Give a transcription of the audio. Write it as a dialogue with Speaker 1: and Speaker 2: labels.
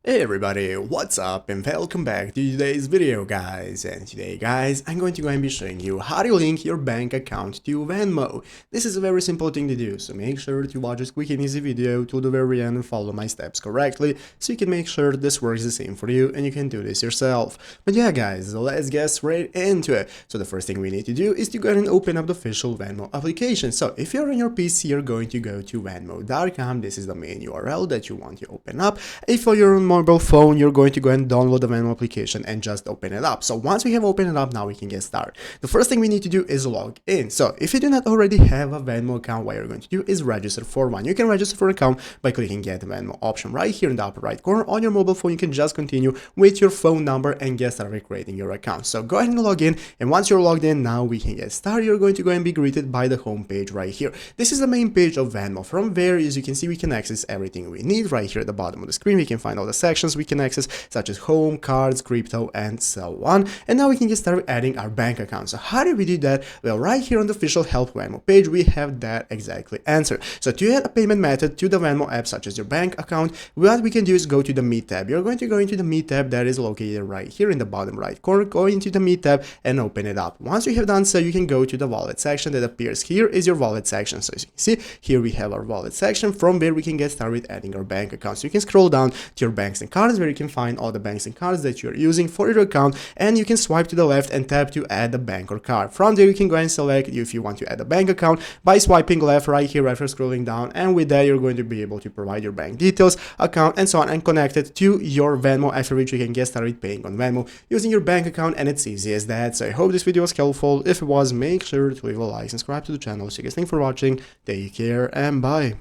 Speaker 1: Hey everybody, what's up and welcome back to today's video guys. And today guys, I'm going to go and be showing you how to link your bank account to Venmo. This is a very simple thing to do, so make sure to watch this quick and easy video to the very end and follow my steps correctly so you can make sure this works the same for you and you can do this yourself. But yeah guys, let's get straight into it. So the first thing we need to do is to go ahead and open up the official Venmo application. So if you're on your PC, you're going to go to venmo.com. This is the main URL that you want to open up. If you're on mobile phone, you're going to go and download the Venmo application and just open it up. So once we have opened it up, now we can get started. The first thing we need to do is log in. So if you do not already have a Venmo account, what you're going to do is register for one. You can register for an account by clicking get Venmo option right here in the upper right corner. On your mobile phone, you can just continue with your phone number and get started creating your account. So go ahead and log in, and once you're logged in, now we can get started. You're going to go and be greeted by the home page right here. This is the main page of Venmo. From there, as you can see, we can access everything we need right here at the bottom of the screen. We can find all the sections we can access, such as home, cards, crypto, and so on. And now we can get started adding our bank account. So how do we do that? Well, right here on the official help Venmo page, we have that exactly answered. So to add a payment method to the Venmo app, such as your bank account, what we can do is go to the Me tab. You're going to go into the Me tab that is located right here in the bottom right corner. Go into the Me tab and open it up. Once you have done so, you can go to the wallet section that appears here is your wallet section. So as you can see, here we have our wallet section. From where we can get started with adding our bank account. So you can scroll down to your banks and cards, where you can find all the banks and cards that you're using for your account, and you can swipe to the left and tap to add a bank or card. From there, you can go and select if you want to add a bank account by swiping left right here after scrolling down, and with that you're going to be able to provide your bank details, account, and so on, and connect it to your Venmo, after which you can get started paying on Venmo using your bank account, and it's easy as that. So I hope this video was helpful. If it was, make sure to leave a like, subscribe to the channel. So you guys, thanks for watching, take care, and bye.